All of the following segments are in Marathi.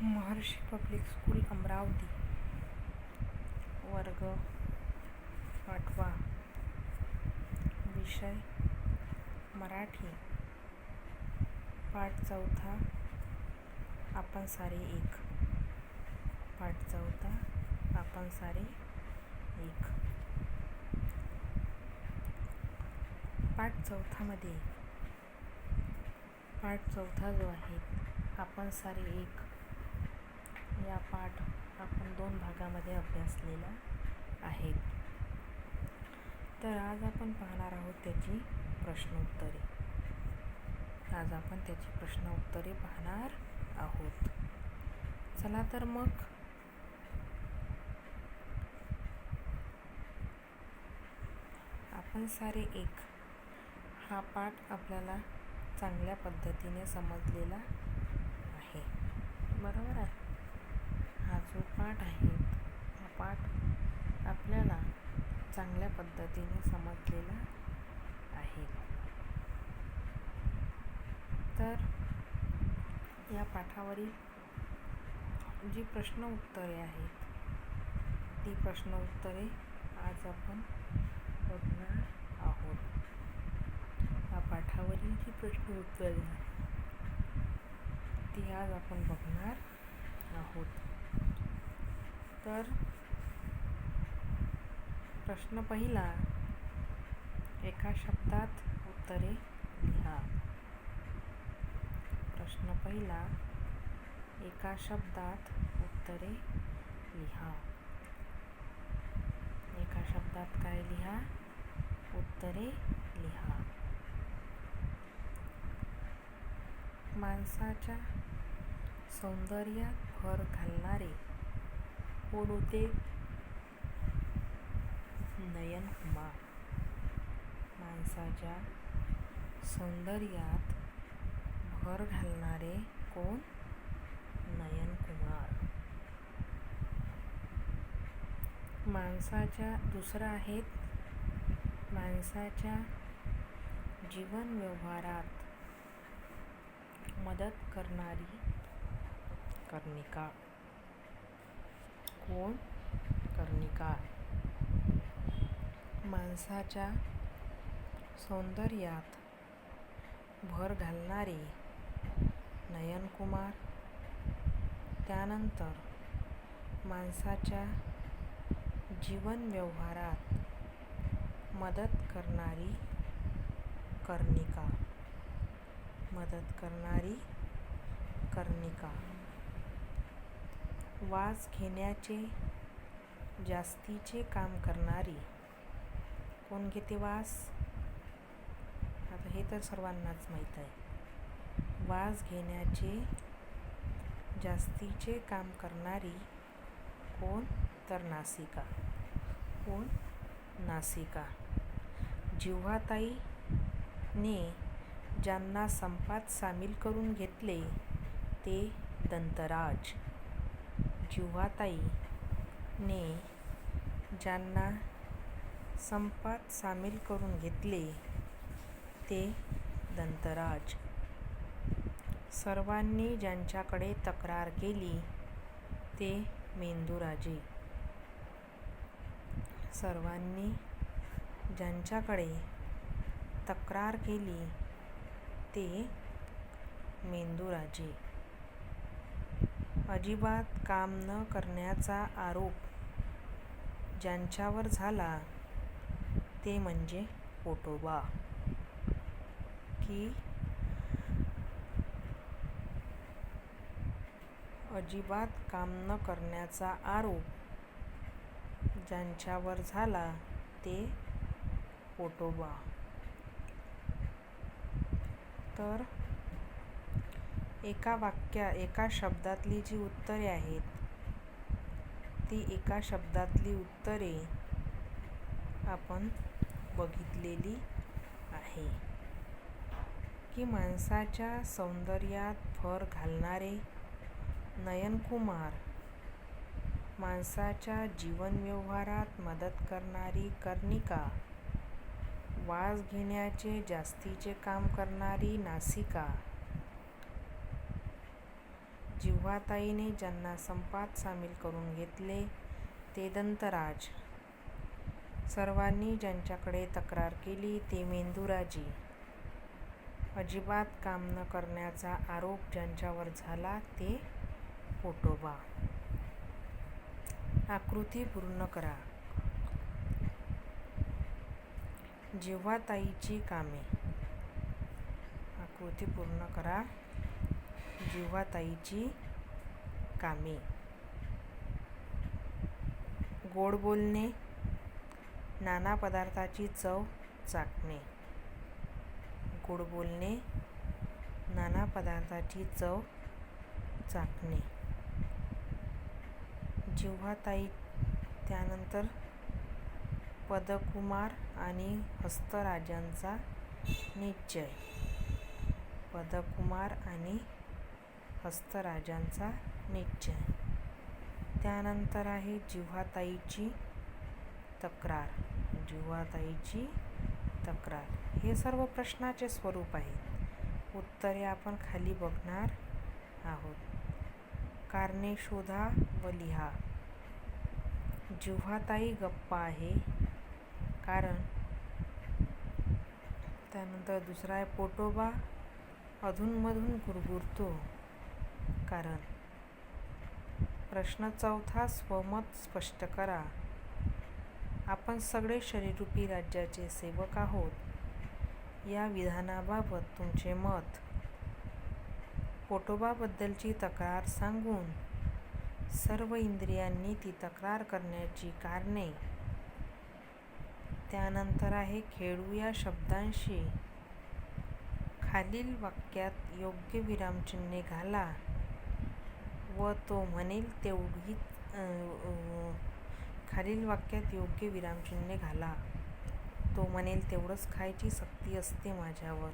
महर्षी पब्लिक स्कूल अमरावती. वर्ग 8वा. विषय मराठी. पाठ 4. आपण सारे एक. पाठ 4. आपण सारे एक. पाठ 4 मध्ये पाठ 4 जो आहे आपण सारे एक या पाठ आपण 2 भागामध्ये अभ्यासलेला आहे. तर आज आपण पाहणार आहोत त्याची प्रश्नोत्तरे. पाहणार आहोत. चला तर मग आपण सारे एक हा पाठ आपल्याला चांगल्या पद्धतीने समजलेला आहे. बरोबर आहे. हा जो पाठ आहे हा पाठ आपल्याला चांगल्या पद्धतीने समजलेला आहे. तर या पाठावरील जी प्रश्न उत्तरे आहेत ती प्रश्न उत्तरे आज आपण बघणार आहोत. या पाठावरील जी प्रश्न उत्तरे ती आज आपण बघणार आहोत. तर प्रश्न पहिला, एका शब्दात उत्तरे लिहा. प्रश्न पहिला, एका शब्दात उत्तरे लिहा. एका शब्दात काय लिहा? उत्तरे लिहा. माणसाच्या सौंदर्यात भर घालणारे कोण होते? नयन कुमार. माणसाच्या सौंदर्यात भर घालणारे कोण? नयन कुमार. दुसरं आहेत माणसाच्या जीवन व्यवहारात मदत करणारी कर्णिका. कोण? कर्णिका. माणसाच्या सौंदर्यात भर घालणारे नयन कुमार. त्यानंतर माणसाच्या जीवन व्यवहारात मदत करणारी कर्णिका. वास घेण्याचे जास्तीचे काम करणारी. कोण घेते वास? आता हे तर सर्वांनाच माहीत आहे. वास घेण्याचे जास्तीचे काम करणारी कोण? तर नासिका. कोण? नासिका. जिव्हाताईने ज्यांना संपात सामील करून घेतले ते दंतराज. जिव्हाताईने ज्यांना संपात सामील करून घेतले ते दंतराज. सर्वांनी ज्यांच्याकडे तक्रार केली ते मेंदूराजे. सर्वांनी ज्यांच्याकडे तक्रार केली ते मेंदूराजे. अजिबात काम न करण्याचा आरोप ज्यांच्यावर झाला ते म्हणजे पोटोबा. की अजिबात काम न करण्याचा आरोप ज्यांच्यावर झाला ते पोटोबा. तर एका शब्दातली जी उत्तरे आहेत ती एका शब्दातली उत्तरे आपण बघितलेली आहे. की माणसाच्या सौंदर्यात भर घालणारे नयन कुमार. माणसाच्या जीवन व्यवहारात मदत करणारी कर्णिका. वास घेण्याचे जास्तीचे काम करणारी नासिका. जिव्हाताईने ज्यांना संपात सामील करून घेतले ते दंतराज. सर्वांनी ज्यांच्याकडे तक्रार केली ते मेंदुराजी. अजिबात काम न करण्याचा आरोप ज्यांच्यावर झाला ते पोटोबा. आकृती पूर्ण करा. जिव्हाताईची कामे. आकृती पूर्ण करा. जिव्हाताईची कामे. गोड बोलणे, नाना पदार्थाची चव चाखणे. गोड बोलणे, नाना पदार्थाची चव चाखणे. जिव्हाताई. त्यानंतर पदकुमार आणि हस्तराजांचा निश्चय. पदकुमार आणि हस्तराजांचा निश्चय. त्यानंतर आहे जिव्हाताईची तक्रार. जिव्हाताईची तक्रार. हे सर्व प्रश्नाचे स्वरूप आहेत. उत्तरे आपण खाली बघणार आहोत. कारणे शोधा व लिहा. जिव्हाताई गप्प आहे कारण. त्यानंतर दुसरा आहे पोटोबा अधूनमधून गुरगुरतो कारण. प्रश्न चौथा स्वमत स्पष्ट करा. आपण सगळे शरीररूपी राज्याचे सेवक आहोत या विधानाबाबत तुमचे मत. पोटोबाबद्दलची तक्रार सांगून सर्व इंद्रियांनी ती तक्रार करण्याची कारणे. त्यानंतर आहे खेळूया शब्दांशी. खालील वाक्यात योग्य विरामचिन्हे घाला व तो म्हणेल तेवढी. खालील वाक्यात योग्य विरामचिन्हे घाला. तो म्हणेल तेवढंच खायची सक्ती असते माझ्यावर.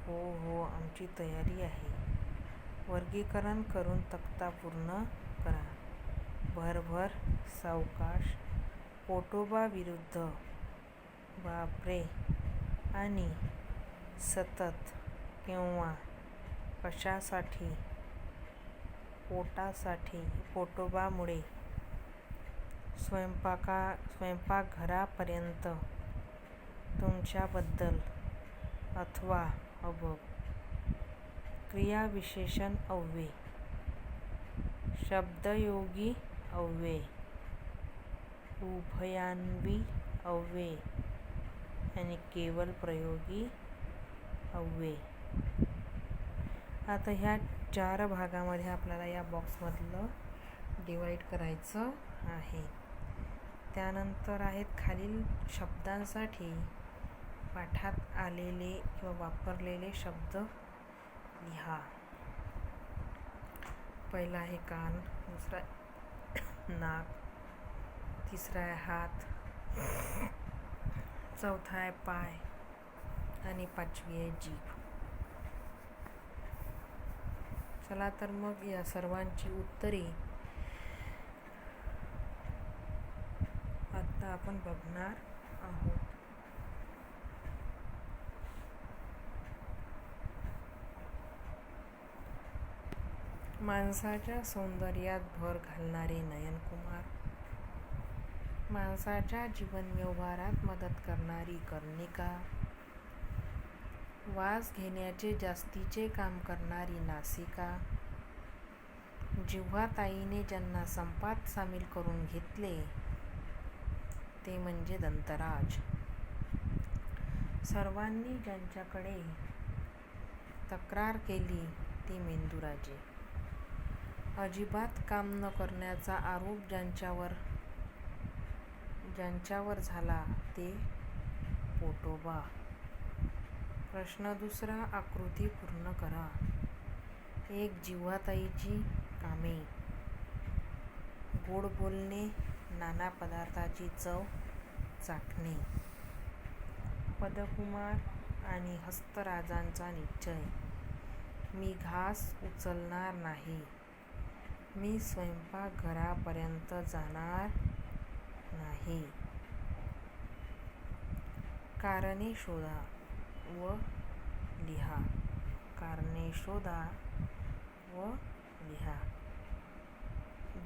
हो हो आमची तयारी आहे. वर्गीकरण करून तक्ता पूर्ण करा. भरभर, सावकाश, पोटोबा विरुद्ध, बापरे आणि सतत, केव्हा, कशासाठी, पोटासाठी, पोटोबामुळे, स्वयंपाकघरापर्यंत, तुमच्याबद्दल, अथवा, अबब. क्रियाविशेषण अव्यय, शब्दयोगी अव्यय, उभयान्वी अव्यय आणि केवल प्रयोगी अव्यय. आता ह्या 4 भागामध्ये आपल्याला या बॉक्समधलं डिवाईड करायचं आहे. त्यानंतर आहेत खालील शब्दांसाठी पाठात आलेले किंवा वापरलेले शब्द लिहा. पहिला आहे कान, दुसरा नाक, तिसरा आहे हात, चौथा आहे पाय आणि 5वी आहे जीभ. चला तर मग या सर्वांची उत्तरे आता आपण बघणार आहोत. माणसाच्या सौंदर्यात भर घालणारे नयनकुमार. माणसाच्या जीवनव्यवहारात मदत करणारी कर्णिका. वास घेण्याचे जास्तीचे काम करणारी नासिका. जिव्हाताईने ज्यांना संपात सामील करून घेतले ते म्हणजे दंतराज. सर्वांनी ज्यांच्याकडे तक्रार केली ते मेंदुराजे. अजिबात काम न करण्याचा आरोप ज्यांच्यावर झाला ते पोटोबा. प्रश्न दुसरा. आकृती पूर्ण करा. 1. जिव्हाताईची कामे. गोड बोलणे, नाना पदार्थाची चव चाखणे. पदकुमार आणि हस्तराजांचा निश्चय. मी घास उचलणार नाही. मी स्वयंपाकघरापर्यंत जाणार नाही. कारणे शोधा व लिहा. कारणे शोधा व लिहा.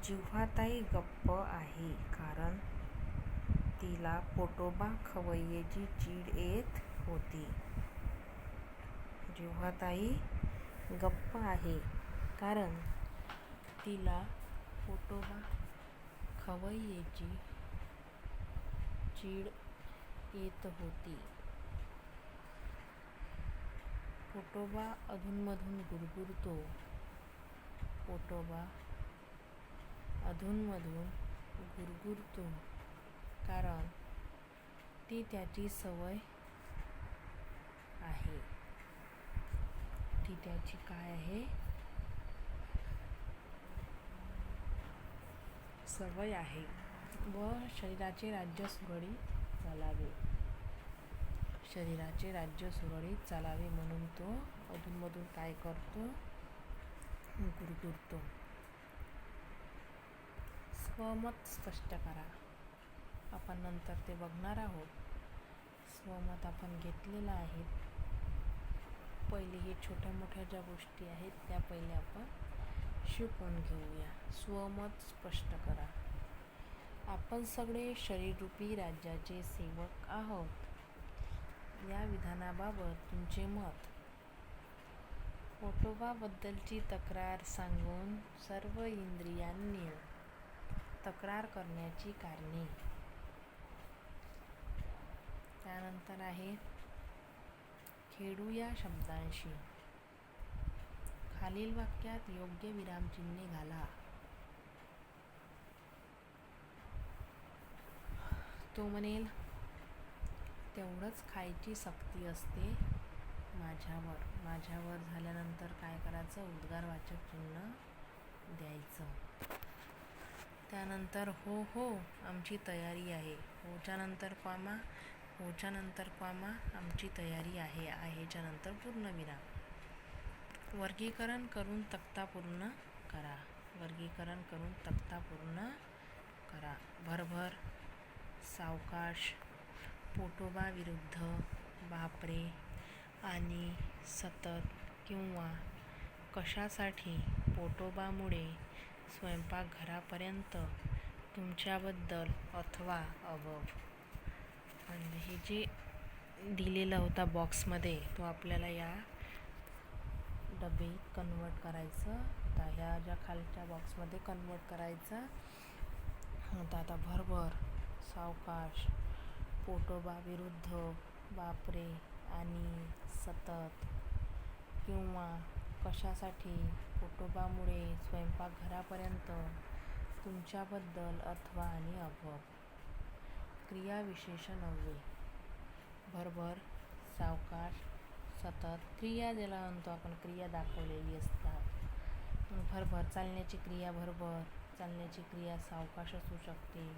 जिव्हाताई गप्प आहे कारण तिला पोटोबा खवय्येची चीड येत होती. जिव्हाताई गप्प आहे कारण तिला पोटोबा खवय्येची चीड येत होती. पोटोबा अधूनमधून गुरगुरतो. पोटोबा अधूनमधून गुरगुरतो कारण ती त्याची सवय आहे. ती त्याची काय आहे? सवय आहे. व शरीराचे राज्य सुरळीत चालावे. शरीराचे राज्य सुरळीत चालावे म्हणून तो अधूनमधून काय करतो? गुरगुरतो. स्वमत स्पष्ट करा. आपण नंतर ते बघणार आहोत. स्वमत आपण घेतलेलं आहे. पहिले हे छोट्या मोठ्या ज्या गोष्टी आहेत त्या पहिले आपण शिकून घेऊया. स्वमत स्पष्ट करा. आपण सगळे शरीररूपी राज्याचे सेवक आहोत. या विधानाबाबत तुमचे मत. पोटोबाबद्दलची तक्रार सांगून सर्व इंद्रियांनी तक्रार करण्याची कारणे. त्यानंतर आहे खेळू या शब्दांशी. खालील वाक्यात योग्य विरामचिन्हे घाला. तो म्हणेल तेवढंच खायची सक्ती असते माझ्यावर. माझ्यावर झाल्यानंतर काय करायचं? उद्गारवाचक चिन्ह द्यायचं. त्यानंतर हो हो आमची तयारी आहे. होच्या नंतर कॉमा. होच्या नंतर कॉमा आमची तयारी आहे. आहेच्या नंतर पूर्णविराम. वर्गीकरण करून तक्ता पूर्ण करा. वर्गीकरण करून तक्ता पूर्ण करा. भरभर, सावकाश, पोटोबा विरुद्ध, बापरे, आणि, सतत, किंवा, कशासाठी, पोटोबामुळे, स्वयंपाकघरापर्यंत, तुमच्याबद्दल अथवा अबब. म्हणजे हे जे दिलेला होता बॉक्समध्ये तो आपल्याला या डबेत कन्वर्ट करायचं आता. ह्या ज्या खालच्या बॉक्समध्ये कन्वर्ट करायचं होता. आता भरभर, सावकाश, पोटोबा विरुद्ध, बापरे, आणि, सतत, किंवा, कशासाठी, पोटोबामुळे, स्वयंपाकघरापर्यंत, तुमच्याबद्दल अथवा आणि अबब. क्रियाविशेषण अव्यय. भरभर, सावकाश, सतत. क्रिया ज्याला म्हणतो आपण, क्रिया दाखवलेली असतात. भरभर चालण्याची क्रिया भरभर, चालण्याची क्रिया सावकाश असू शकते.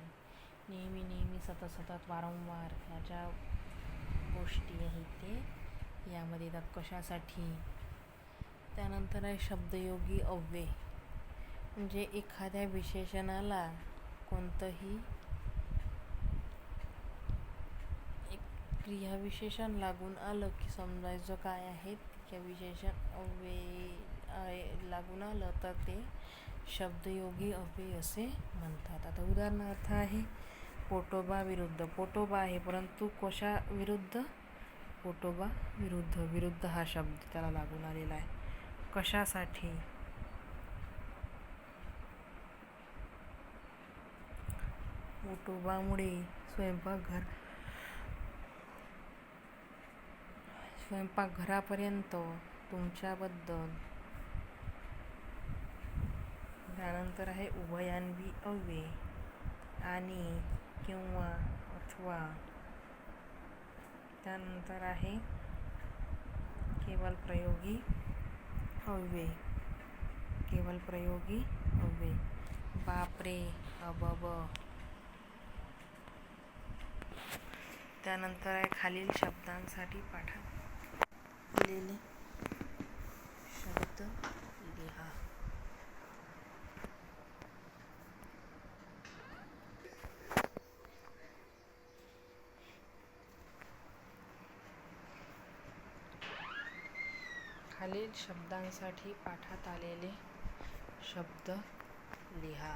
नेहमी नेहमी, सतत सतत, वारंवार ह्या ज्या गोष्टी आहेत ते यामध्ये येतात. कशासाठी. त्यानंतर आहे शब्दयोगी अव्यय. म्हणजे एखाद्या विशेषणाला कोणतंही एक क्रियाविशेषण लागून आलं की समजायचं काय आहे त्या विशेषण अव्यय लागून आलं तर ते शब्दयोगी अव्यय असे म्हणतात. आता उदाहरणार्थ आहे पोटोबा विरुद्ध. पोटोबा आहे परंतु कशा विरुद्ध? पोटोबा विरुद्ध. विरुद्ध हा शब्द त्याला लागून आलेला आहे. कशासाठी? पोटोबामुळे, स्वयंपाकघरापर्यंत, तुमच्याबद्दल. त्यानंतर आहे उभयान्वी अव्यय. आणि, किंवा, अथवा. त्यानंतर आहे केवल प्रयोगी अव्यय. केवल प्रयोगी अव्यय. बापरे, अबब. त्यानंतर आहे खालील शब्दांसाठी पाठालेले शब्द लिहा. खालील शब्दांसाठी पाठात आलेले शब्द लिहा.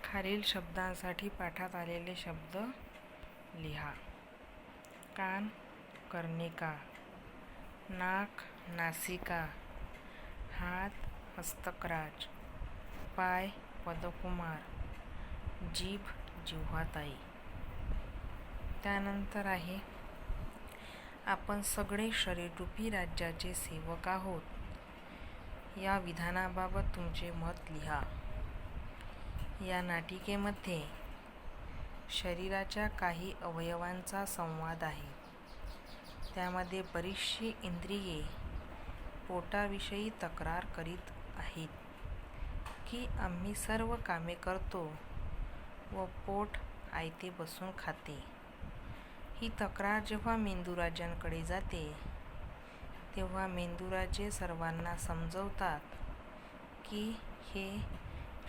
खालील शब्दांसाठी पाठात आलेले शब्द लिहा. कान कर्णिका, नाक नासिका, हात हस्तकराज, पाय पदकुमार, जीभ जिव्हाताई. त्यानंतर आहे आपण सगळे शरीररूपी राज्याचे सेवक आहोत. या विधानाबाबत तुमचे मत लिहा. या नाटिकेमध्ये शरीराच्या काही अवयवांचा संवाद आहे. त्यामध्ये बरीचशी इंद्रिये पोटाविषयी तक्रार करीत आहेत की आम्ही सर्व कामे करतो व पोट आयते बसून खाते. ही तक्रार जेव्हा मेंदूराजांकडे जाते तेव्हा मेंदूराजे सर्वांना समजवतात की हे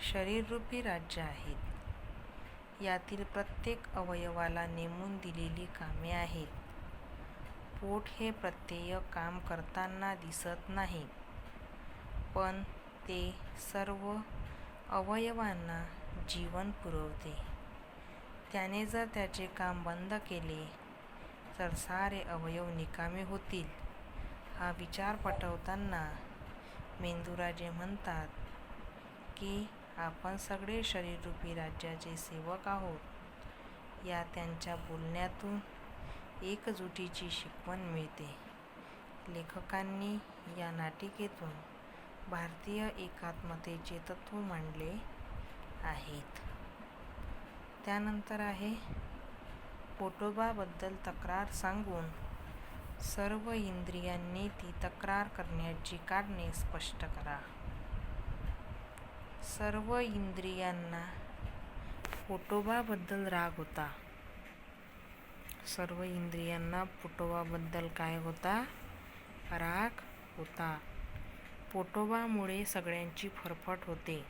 शरीररूपी राज्य आहेत. यातील प्रत्येक अवयवाला नेमून दिलेली कामे आहेत. पोट हे प्रत्येक काम करताना दिसत नाही, पण ते सर्व अवयवांना जीवन पुरवते. त्याने जर त्याचे काम बंद केले तर सारे अवयव निकामी होतील. हा विचार पटवताना मेंदूराजे म्हणतात की आपण सगळे शरीररूपी राज्याचे सेवक आहोत. या त्यांच्या बोलण्यातून एकजुटीची शिकवण मिळते. लेखकांनी या नाटिकेतून भारतीय एकात्मतेचे तत्त्व मांडले आहेत. त्यानंतर आहे पोटोबाबद्दल तक्रार सांगून सर्व इंद्रियांनी ती तक्रार करण्याची कारणे स्पष्ट करा. सर्व इंद्रियांना पोटोबाबद्दल राग होता. सर्व इंद्रियांना पोटोबाबद्दल काय होता? राग होता. पोटोबामुळे सगळ्यांची फरफट होते.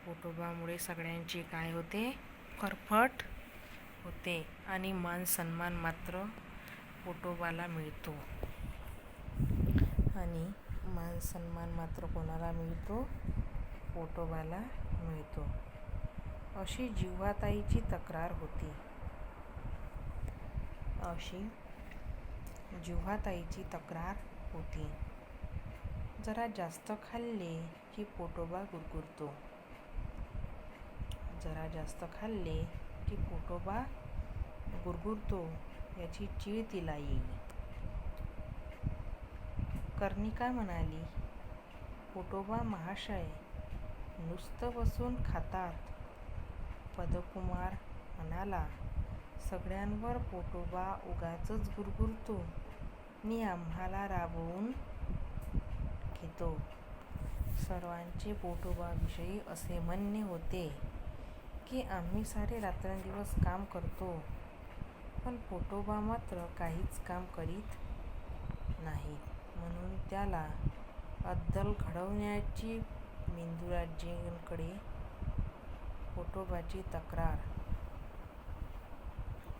पोटोबामुळे सगळ्यांची काय होते? फरफट होते. आणि मान सन्मान मात्र पोटोबाला मिळतो. आणि मान सन्मान मात्र कोणाला मिळतो? पोटोबाला मिळतो. अशी जिव्हाताईची तक्रार होती. जिव्हाताईची तक्रार होती. जरा जास्त खाल्ले की पोटोबा गुरगुरतो. जरा जास्त खाल्ले की पोटोबा गुरगुरतो. याची चीड तिला येईल. कर्णिका म्हणाली, पोटोबा महाशय नुसतं बसून खातात. पदकुमार म्हणाला, सगळ्यांवर पोटोबा उगाचच गुरगुरतो नि आम्हाला राबवून घेतो. सर्वांचे पोटोबाविषयी असे म्हणणे होते की आम्ही सारे रात्रंदिवस काम करतो, पण पोटोबा मात्र काहीच काम करीत नाहीत. म्हणून त्याला अद्दल घडवण्याची मेंदूराजेंकडे पोटोबाची तक्रार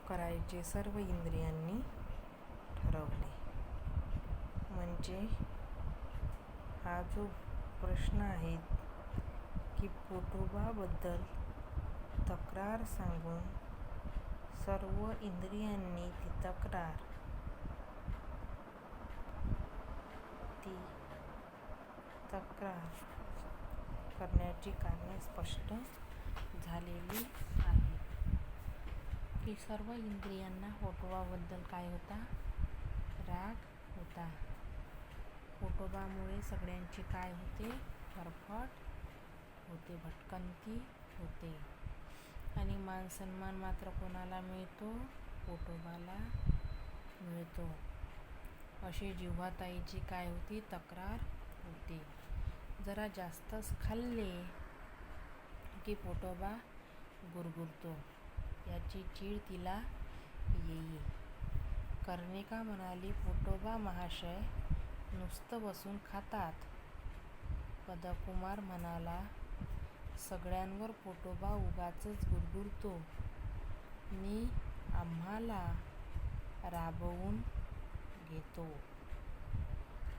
करायचे सर्व इंद्रियांनी ठरवले. म्हणजे हा जो प्रश्न आहे की पोटोबाबद्दल तक्रार सांगून सर्व इंद्रियांनी ती तक्रार करण्याची कारणे स्पष्ट झालेली आहेत. की सर्व इंद्रियांना पोटोबाबद्दल काय होता? राग होता. पोटोबामुळे सगळ्यांची काय होते? फरफट होते, भटकंती होते. आणि मान सन्मान मात्र कोणाला मिळतो? पोटोबाला मिळतो. अशी जिव्हाताईची काय होती? तक्रार होती. जरा जास्तच खाल्ले की पोटोबा गुरगुरतो. याची चीड तिला येई. कर्णिका म्हणाली, पोटोबा महाशय नुसतं बसून खातात. पदकुमार म्हणाला, सगळ्यांवर पोटोबा उगाचच गुरगुरतो नि आम्हाला राबवून घेतो.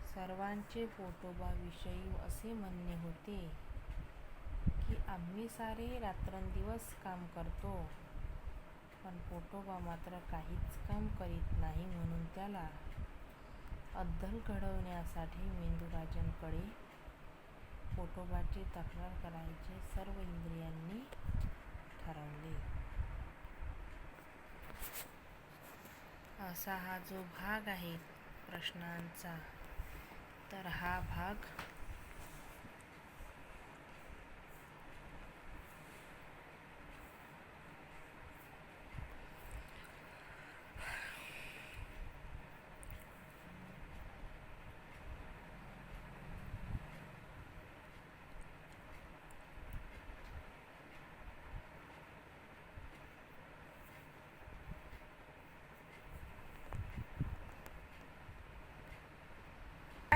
सर्वांचे पोटोबाविषयी असे म्हणणे होते की आम्ही सारे रात्रंदिवस काम करतो, पण पोटोबा मात्र काहीच काम करीत नाही, म्हणून त्याला अद्दल घडवण्यासाठी मेंदूराजांकडे पोटोबाची तक्रार करायचे सर्व इंद्रियांनी ठरवले. असा हा जो भाग आहे प्रश्नांचा, तर हा भाग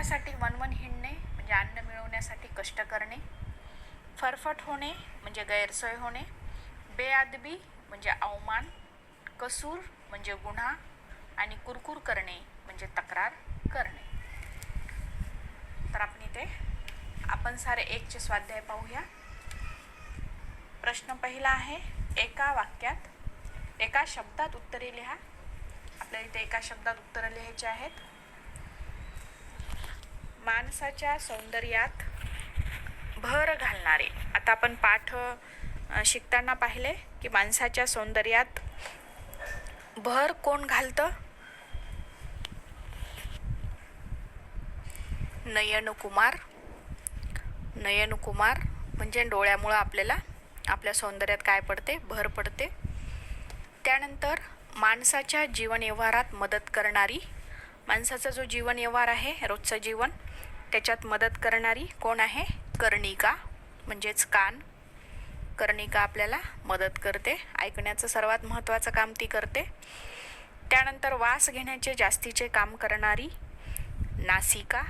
साठी वनवन हिंडणे म्हणजे अन्न मिळवण्यासाठी कष्ट करणे, फरफट होणे म्हणजे गैरसोय होणे, बेअदबी म्हणजे अवमान, कसूर म्हणजे गुन्हा आणि कुरकुर करणे म्हणजे तक्रार करणे. तर आपण सारे 1चे स्वाध्याय पाहूया. प्रश्न पहिला आहे, एका वाक्यात एका शब्दात उत्तरे लिहा. आपल्याला इथे एका शब्दात उत्तरं लिहायची आहेत. माणसाच्या सौंदर्यात भर घालणारे. आता आपण पाठ शिकताना पाहिले की माणसाच्या सौंदर्यात भर कोण घालतं? नयनकुमार. नयनकुमार म्हणजे डोळ्यामुळं आपल्या सौंदर्यात काय पडते? भर पडते. त्यानंतर माणसाच्या जीवन व्यवहारात मदत करणारी. माणसाचा जो जीवन व्यवहार आहे, रोजचं जीवन, त्याच्यात मदत करणारी कोण आहे? कर्णिका म्हणजेच कान. कर्णिका आपल्याला मदत करते. ऐकण्याचं सर्वात महत्त्वाचं काम ती करते. त्यानंतर वास घेण्याचे जास्तीचे काम करणारी नासिका.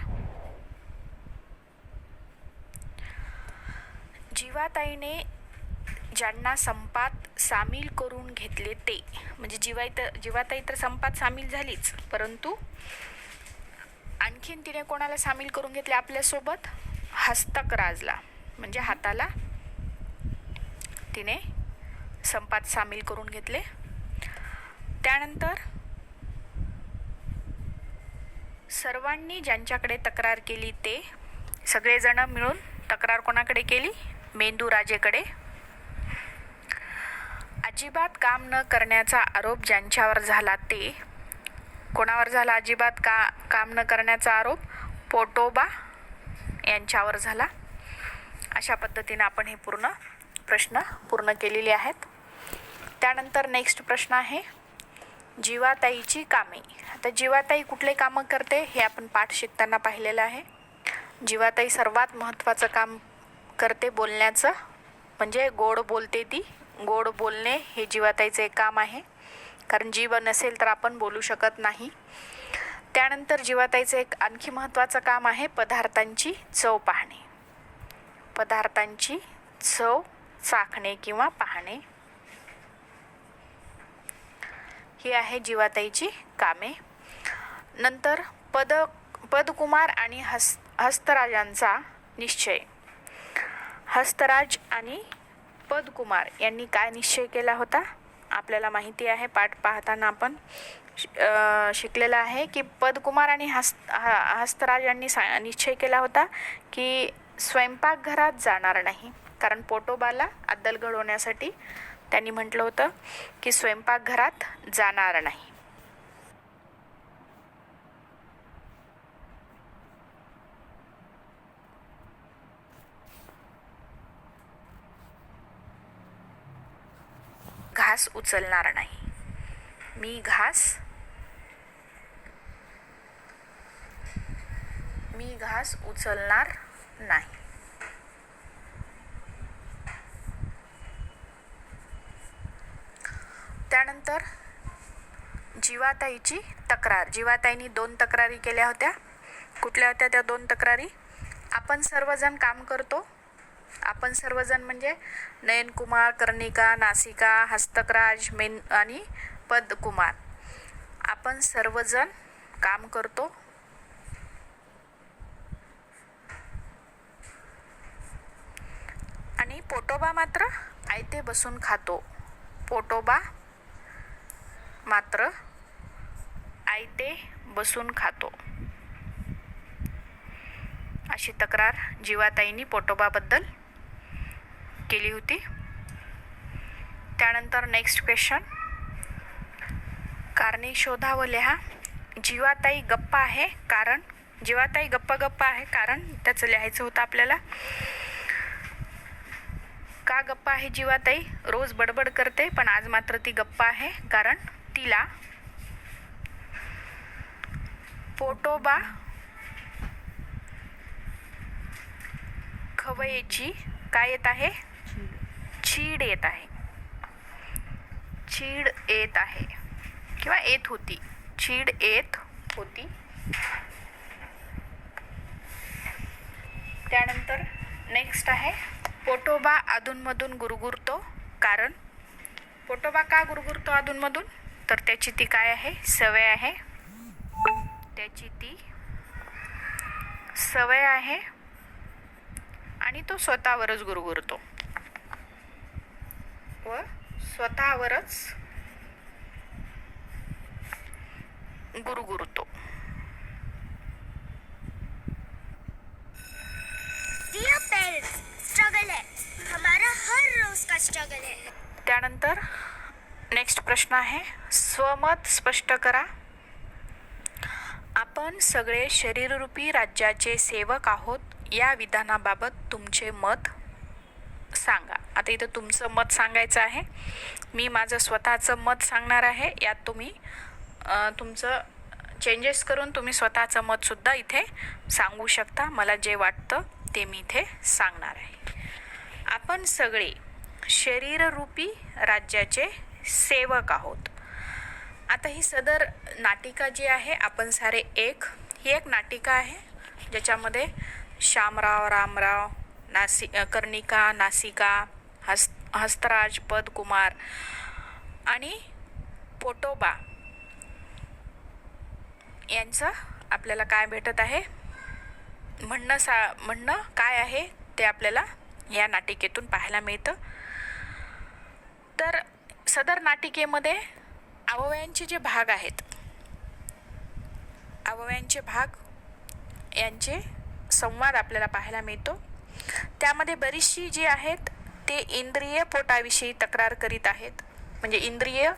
जीवाताईने ज्यांना संपात सामील करून घेतले ते, म्हणजे जीवाताई तर संपात सामील झालीच, परंतु आणखीन तिने कोणाला सामील करून घेतले आपल्यासोबत? हस्तकराजला, म्हणजे हाताला तिने संपात सामील करून घेतले. त्यानंतर सर्वांनी ज्यांच्याकडे तक्रार केली ते सगळेजण मिळून तक्रार कोणाकडे केली? मेंदूराजेकडे. अजिबात काम न करण्याचा आरोप ज्यांच्यावर झाला ते कोणावर झाला? अजिबात काम न करण्याचा आरोप पोटोबा यांच्यावर झाला. अशा पद्धतीने आपण हे प्रश्न पूर्ण केलेले आहेत. त्यानंतर नेक्स्ट प्रश्न आहे जीवाताईची कामे. आता जीवाताई कुठले कामं करते हे आपण पाठ शिकताना पाहिलेलं आहे. जीवाताई सर्वात महत्त्वाचं काम करते बोलण्याचं, म्हणजे गोड बोलते ती. गोड बोलणे हे जीवाताईचं एक काम आहे, कारण जीव नसेल तर आपण बोलू शकत नाही. त्यानंतर जीवाताईचं एक आणखी महत्त्वाचं काम आहे पदार्थांची चव पाहणे. पदार्थांची चव चाखणे किंवा पाहणे ही आहे जीवाताईची कामे. नंतर पदकुमार आणि हस्तराजांचा निश्चय. हस्तराज आणि पदकुमार यांनी काय निश्चय केला होता? आपल्याला माहिती आहे, पाठ पाहताना आपण शिकलेलं आहे की पदकुमार आणि हस्तराज यांनी निश्चय केला होता की स्वयंपाकघरात जाणार नाही, कारण पोटोबाला अद्दल घडवण्यासाठी त्यांनी म्हटलं होतं की स्वयंपाकघरात जाणार नाही. घास उचलणार नाही. मी घास उचलणार नाही. त्यानंतर जीवाताईची तक्रार. जीवाताईंनी 2 तक्रारी केल्या होत्या. कुठल्या होत्या त्या 2 तक्रारी? आपण सर्वजण काम करतो. आपण सर्वजण म्हणजे नयनकुमार, कर्णिका, नासिका, हस्तकराज आणि पदकुमार. आपण सर्वजण काम करतो. आणि पोटोबा मात्र आयते बसून खातो. पोटोबा मात्र आयते बसून खातो. अशी तक्रार जीवाताईंनी पोटोबाबद्दल केली होती. त्यानंतर नेक्स्ट क्वेश्चन, कारणे शोधा व लिहा. जीवाताई गप्प आहे कारण, जीवाताई गप्प आहे कारण त्याचं लिहायचं होतं आपल्याला. का गप्प आहे जीवाताई? रोज बडबड करते पण आज मात्र ती गप्प आहे कारण तिला पोटोबा खवयेची काय येत आहे? चीड येत आहे. चीड येत आहे किंवा येत होती. चीड येत होती. त्यानंतर नेक्स्ट आहे, पोटोबा अधूनमधून गुरगुरतो कारण. पोटोबा का गुरगुरतो अधूनमधून? तर त्याची ती काय आहे? सवय आहे. त्याची ती सवय आहे आणि तो स्वतःवरच गुरगुरतो व स्वतःवरच गुरगुरतो. डियर पेरेंट्स, स्ट्रगल है हमारा, हर रोज का स्ट्रगल है. त्यानंतर नेक्स्ट प्रश्न आहे, स्वमत स्पष्ट करा. आपण सगळे शरीररूपी राज्याचे सेवक आहोत या विधानाबाबत तुमचे मत सांगा. आता इथं तुमचं मत सांगायचं आहे. मी माझं स्वतःचं मत सांगणार आहे. यात तुम्ही तुमचं चेंजेस करून तुम्ही स्वतःचं मतसुद्धा इथे सांगू शकता. मला जे वाटतं ते मी इथे सांगणार आहे. आपण सगळे शरीररूपी राज्याचे सेवक आहोत. आता ही सदर नाटिका जी आहे, आपण सारे एक, ही एक नाटिका आहे ज्याच्यामध्ये शामराव, रामराव, कर्णिका, नासिका, हस्तराज, पदकुमार आणि पोटोबा यांचं आपल्याला काय भेटत आहे? म्हणणं काय आहे ते आपल्याला या नाटिकेतून पाहायला मिळतं. तर सदर नाटिकेमध्ये अवयवांचे जे भाग आहेत, अवयवांचे भाग यांचे संवाद आपल्याला पाहायला मिळतो. त्यामध्ये बरीचशी जी आहेत ते इंद्रिय पोटाविषयी तक्रार करीत आहेत. म्हणजे इंद्रिय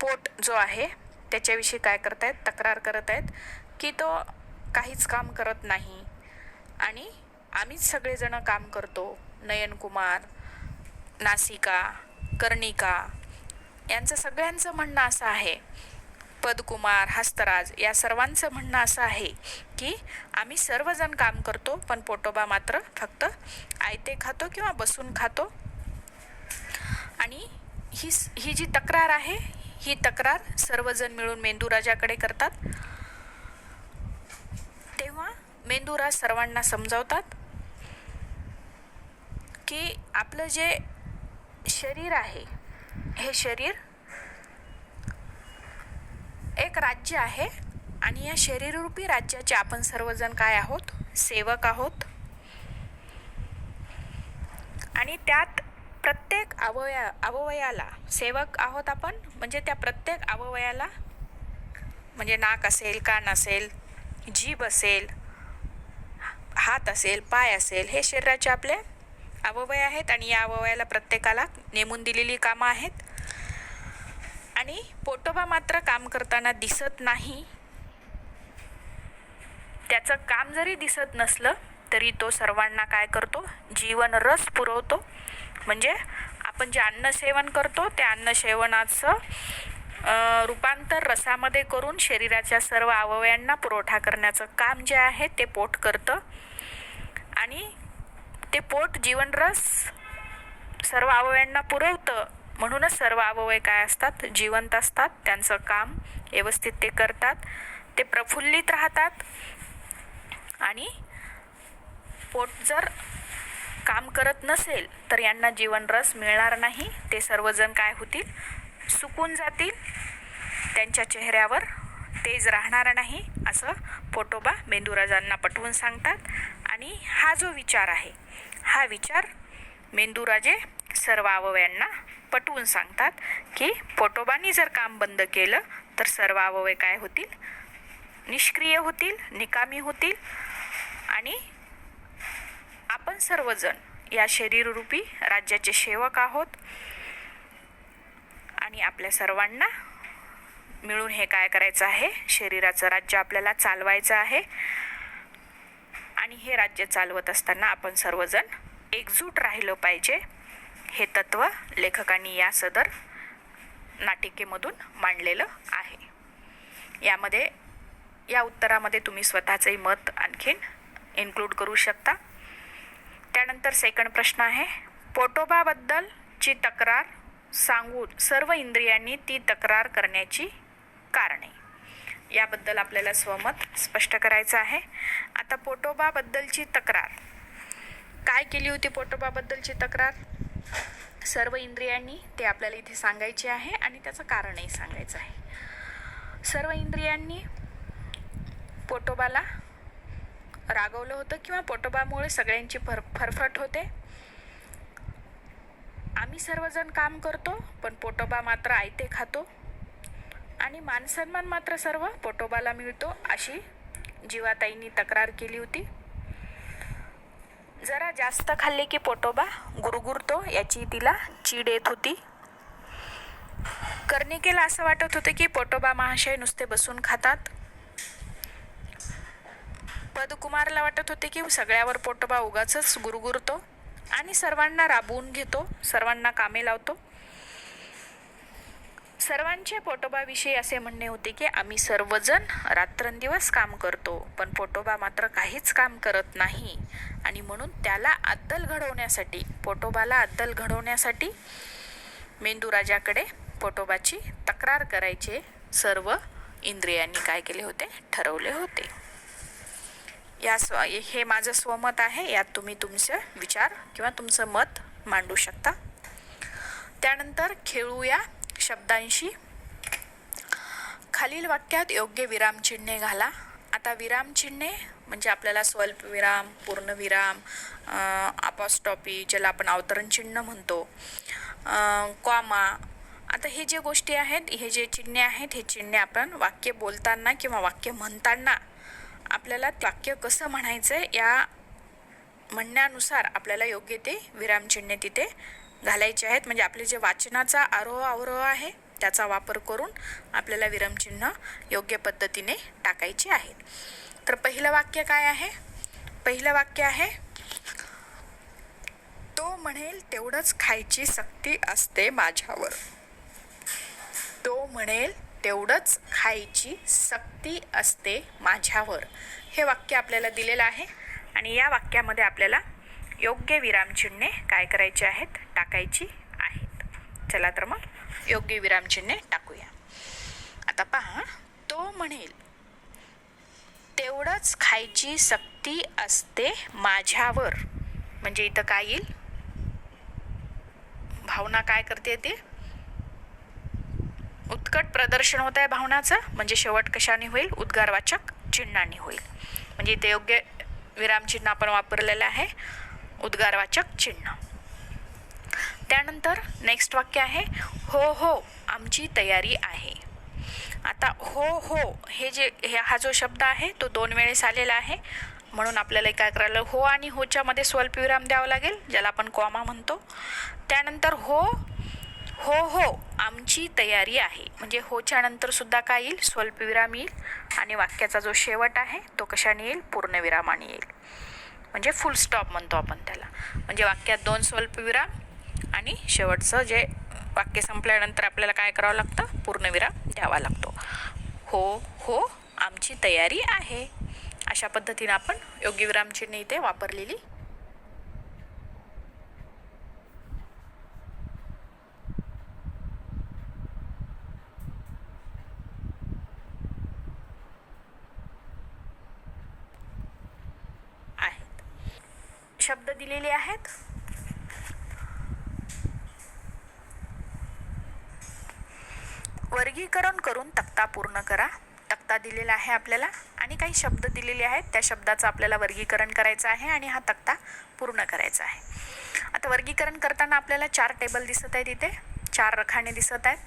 पोट जो आहे त्याच्याविषयी काय करतायत? तक्रार करत आहेत की तो काहीच काम करत नाही आणि आम्हीच सगळेजण काम करतो. नयनकुमार, नासिका, कर्णिका यांचं सगळ्यांचं म्हणणं असं आहे, पदकुमार, हस्तराज या सर्वांचं म्हणणं असं आहे की आम्ही सर्वजण काम करतो पण पोटोबा मात्र फक्त आयते खातो किंवा बसून खातो. आणि ही जी तक्रार आहे, ही तक्रार सर्वजण मिळून मेंदूराजाकडे करतात. तेव्हा मेंदूराज सर्वांना समजावतात की आपलं जे शरीर आहे, हे शरीर एक राज्य आहे आणि या शरीररूपी राज्याचे आपण सर्वजण काय आहोत? सेवक आहोत. आणि त्यात प्रत्येक अवयवाला सेवक आहोत आपण. म्हणजे त्या प्रत्येक अवयवाला, म्हणजे नाक असेल, कान असेल, जीभ असेल, हात असेल, पाय असेल, हे शरीराचे आपले अवयव आहेत आणि या अवयवाला प्रत्येकाला नेमून दिलेली कामं आहेत. आणि पोटोबा मात्र काम करताना दिसत नाही. त्याचं काम जरी दिसत नसलं तरी तो सर्वांना काय करतो? जीवन रस पुरवतो. म्हणजे आपण जे अन्न सेवन करतो त्या अन्न सेवनाचं रूपांतर रसामध्ये करून शरीराच्या सर्व अवयवांना पुरवठा करण्याचं काम जे आहे ते पोट करतं. आणि ते पोट जीवनरस सर्व अवयवांना पुरवतं. म्हणूनच सर्व अवयव काय असतात? जिवंत असतात. त्यांचं काम व्यवस्थित ते करतात. ते प्रफुल्लित राहतात. आणि पोट जर काम करत नसेल तर यांना जीवनरस मिळणार नाही. ते सर्वजण काय होतील? सुकून जातील, त्यांच्या चेहऱ्यावर तेज राहणार नाही असं पोटोबा मेंदूराजांना पटवून सांगतात. आणि हा जो विचार आहे, हा विचार मेंदूराजे सर्व अवयवांना पटवून सांगतात की पोटोबांनी जर काम बंद केलं तर सर्व अवयव काय होतील, निष्क्रिय होतील, निकामी होतील आणि आपण सर्वजण या शरीररूपी राज्याचे सेवक आहोत आणि आपल्या सर्वांना मिळून हे काय करायचं आहे, शरीराचं राज्य आपल्याला चालवायचं आहे. आणि हे राज्य चालवत असताना आपण सर्वजण एकजूट राहिलं पाहिजे. हे तत्व लेखकांनी या सदर नाटिकेमधून मांडलेलं आहे. यामध्ये या उत्तरामध्ये तुम्ही स्वतःचंही मत आणखीन इन्क्लूड करू शकता. त्यानंतर सेकंड प्रश्न आहे, पोटोबाबद्दलची तक्रार सांगून सर्व इंद्रियांनी ती तक्रार करण्याची कारणे. याबद्दल आपल्याला स्वमत स्पष्ट करायचं आहे. आता पोटोबाबद्दलची तक्रार काय केली होती? पोटोबाबद्दलची तक्रार सर्व इंद्रियांनी ते आपल्याला इथे सांगायचे आहे आणि त्याचं कारणही सांगायचं आहे. सर्व इंद्रियांनी पोटोबाला रागवलं होतं किंवा पोटोबामुळे सगळ्यांची फरफट होते. आम्ही सर्वजण काम करतो पण पोटोबा मात्र आयते खातो आणि मानसन्मान मात्र सर्व पोटोबाला मिळतो, अशी जीवाताईंनी तक्रार केली होती. जरा जास्त खाल्ले की पोटोबा गुरगुरतो याची तिला चीड येत होती. कर्णिकेला असं वाटत होतं की पोटोबा महाशय नुसते बसून खातात. पदकुमारला वाटत होते की सगळ्यावर पोटोबा उगाचच गुरगुरतो आणि सर्वांना राबवून घेतो, सर्वांना कामे लावतो. सर्वांचे पोटोबाविषयी असे म्हणणे होते की आम्ही सर्वजण रात्रंदिवस काम करतो पण पोटोबा मात्र काहीच काम करत नाही आणि म्हणून त्याला अद्दल घडवण्यासाठी, पोटोबाला अद्दल घडवण्यासाठी मेंदूराजाकडे पोटोबाची तक्रार करायचे सर्व इंद्रियांनी काय केले होते, ठरवले होते. हे माझं स्वमत आहे. यात तुम्ही तुमचे विचार किंवा तुमचं मत मांडू शकता. त्यानंतर खेळूया शब्दांशी. खालील वाक्यात योग्य विरामचिन्हे घाला. आता विरामचिन्हे म्हणजे आपल्याला स्वल्पविराम, पूर्णविराम, अपॉस्ट्रॉफी ज्याला आपण अवतरण चिन्ह म्हणतो, कॉमा. आता हे जे गोष्टी आहेत, हे जे चिन्हे आहेत, हे चिन्हे आपण वाक्य बोलताना किंवा वाक्य म्हणताना आपल्याला वाक्य कसं म्हणायचं या म्हणण्यानुसार आपल्याला योग्य ते विरामचिन्हे तिथे घालायचे आहेत. म्हणजे आपले जे वाचनाचा आरोह अवरोह आहे त्याचा वापर करून आपल्याला विरामचिन्ह योग्य पद्धतीने टाकायचे आहेत. तर पहिलं वाक्य काय आहे? पहिलं वाक्य आहे, तो म्हणेल तेवढंच खायची सक्ती असते माझ्यावर. तो म्हणेल तेवढंच खायची सक्ती असते माझ्यावर. हे वाक्य आपल्याला दिलेलं आहे आणि या वाक्यामध्ये आपल्याला योग्य विरामचिन्हे काय करायचे आहेत, टाकायची आहेत. चला तर मग योग्य विरामचिन्हे टाकूया. आता पहा, तो म्हणेल तेवढंच खायची सक्ती असते माझ्यावर. म्हणजे इथं काय येईल, भावना काय करते ते उत्कट प्रदर्शन होत आहे भावनाचं. म्हणजे शेवट कशाने होईल, उद्गारवाचक चिन्हांनी होईल. म्हणजे इथे योग्य विरामचिन्ह आपण वापरलेलं आहे, उद्गारवाचक चिन्ह. त्यानंतर नेक्स्ट वाक्य आहे, हो हो आमची तयारी आहे. आता हो हो हा जो शब्द आहे तो 2 वेळेस आलेला आहे म्हणून आपल्याला काय करायला, हो आणि होच्या मध्ये स्वल्पविराम द्यावा लागेल ज्याला आपण कॉमा म्हणतो. त्यानंतर हो हो हो आमची तयारी आहे. म्हणजे होच्या नंतर सुद्धा काय येईल, स्वल्पविराम येईल आणि वाक्याचा जो शेवट आहे तो कशाने येईल, पूर्णविरामाने येईल. म्हणजे फुल स्टॉप म्हणतो आपण त्याला. म्हणजे वाक्यात 2 स्वल्पविराम आणि शेवटचं जे वाक्य संपल्यानंतर आपल्याला काय करावं लागतं, पूर्णविराम द्यावा लागतो. हो हो आमची तयारी आहे. अशा पद्धतीने आपण योग्य विरामचिन्हे इथे वापरलेली आहेत. शब्द दिलेले आहेत. वर्गीकरण करून तक्ता पूर्ण करा. तक्ता दिलेला आहे आपल्याला आणि काही शब्द दिलेले आहेत, त्या शब्दाचं आपल्याला वर्गीकरण करायचं आहे आणि हा तक्ता पूर्ण करायचा आहे. आता वर्गीकरण करताना आपल्याला 4 टेबल दिसत आहेत, इथे 4 रखाने दिसत आहेत.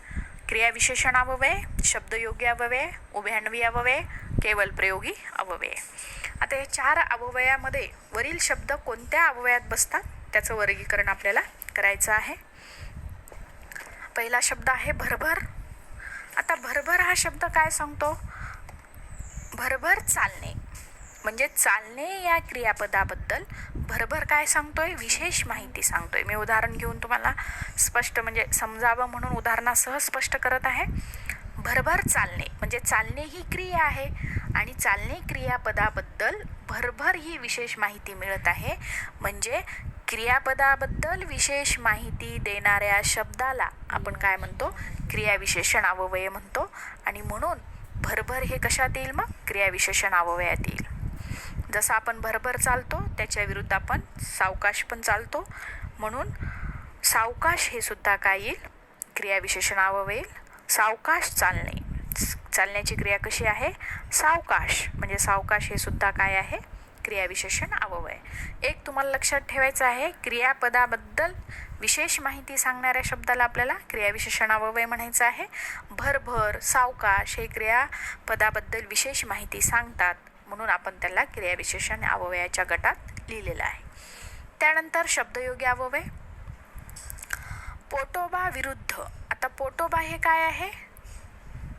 क्रियाविशेषण अव्यय, शब्दयोगी अव्यय, उभयान्वयी अव्यय, केवल प्रयोगी अव्यय. आता हे 4 अव्ययामध्ये वरील शब्द कोणत्या अव्ययात बसतात त्याचं वर्गीकरण आपल्याला करायचं आहे. पहिला शब्द आहे भरभर. आता भरभर हा शब्द काय सांगतो? भरभर चालणे, म्हणजे चालणे या क्रियापदाबद्दल भरभर काय सांगतोय? विशेष माहिती सांगतोय. मी उदाहरण घेऊन तुम्हाला स्पष्ट म्हणजे समजावं म्हणून उदाहरणासह स्पष्ट करत आहे. भरभर चालणे म्हणजे चालणे ही क्रिया आहे आणि चालणे क्रियापदाबद्दल भरभर ही विशेष माहिती मिळत आहे. म्हणजे क्रियापदाबद्दल विशेष माहिती देणाऱ्या शब्दाला आपण काय म्हणतो? क्रियाविशेषण अव्यय म्हणतो. आणि म्हणून भरभर हे कशात येईल? मग क्रियाविशेषण अव्ययात येईल. जसं आपण भरभर चालतो त्याच्या विरुद्ध आपण सावकाश पण चालतो, म्हणून सावकाश हे सुद्धा काय येईल? क्रियाविशेषण अव्यय येईल. सावकाश चालणे, चालण्याची क्रिया कशी आहे? सावकाश, म्हणजे सावकाश हे सुद्धा काय आहे? क्रियाविशेषण अव्यय. एक तुम्हाला लक्षात ठेवायचं आहे, क्रियापदाबद्दल विशेष माहिती सांगणाऱ्या शब्दाला आपल्याला क्रियाविशेषण अव्यय म्हणायचं आहे. भरभर, सावकाश हे क्रियापदाबद्दल विशेष माहिती सांगतात, म्हणून आपण त्याला क्रियाविशेषण अव्ययाच्या गटात लिहिलेलं आहे. त्यानंतर शब्दयोगी अव्यय. पोटोबा विरुद्ध. आता पोटोबा हे काय आहे?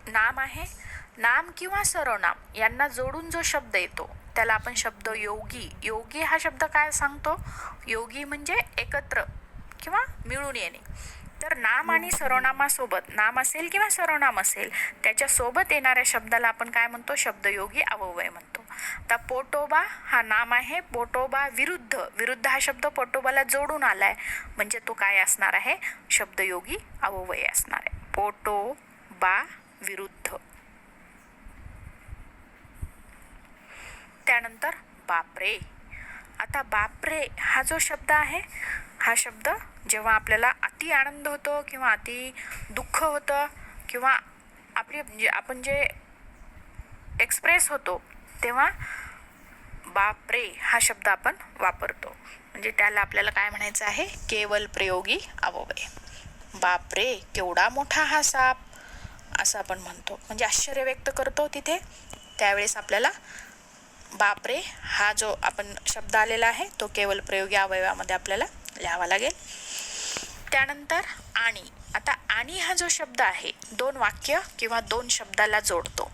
नाम आहे. नाम किंवा सर्वनाम यांना जोडून जो शब्द येतो त्याला आपण शब्द योगी. योगी हा शब्द काय सांगतो? योगी म्हणजे एकत्र किंवा मिळून येणे. तर नाम आणि सर्वनामासोबत, नाम असेल किंवा सर्वनाम असेल त्याच्यासोबत येणाऱ्या शब्दाला आपण काय म्हणतो? शब्दयोगी अव्यय म्हणतो. आता पोटोबा हा नाम आहे. पोटोबा विरुद्ध, विरुद्ध हा शब्द पोटोबाला जोडून आलाय, म्हणजे तो काय असणार आहे? शब्दयोगी अव्यय असणार आहे. पोटोबा विरुद्ध. त्यानंतर बापरे. आता बापरे हा जो शब्द आहे, हा शब्द जेव्हा आपल्याला अति आनंद होतो किंवा अति दुःख होतं किंवा आपण जे एक्सप्रेस होतो तेव्हा बापरे हा शब्द आपण वापरतो, म्हणजे त्याला आपल्याला काय म्हणायचं आहे? केवल प्रयोगी अव्यय. बापरे केवढा मोठा हा साप, असं आपण म्हणतो, म्हणजे आश्चर्य व्यक्त करतो तिथे. त्यावेळेस आपल्याला बापरे हा जो आपण शब्द आलेला आहे तो केवल प्रयोगी अवयवामध्ये आपल्याला लिहावा लागेल. त्यानंतर आणि. आता आणि हा जो शब्द आहे 2 वाक्य किंवा 2 शब्दाला जोडतो.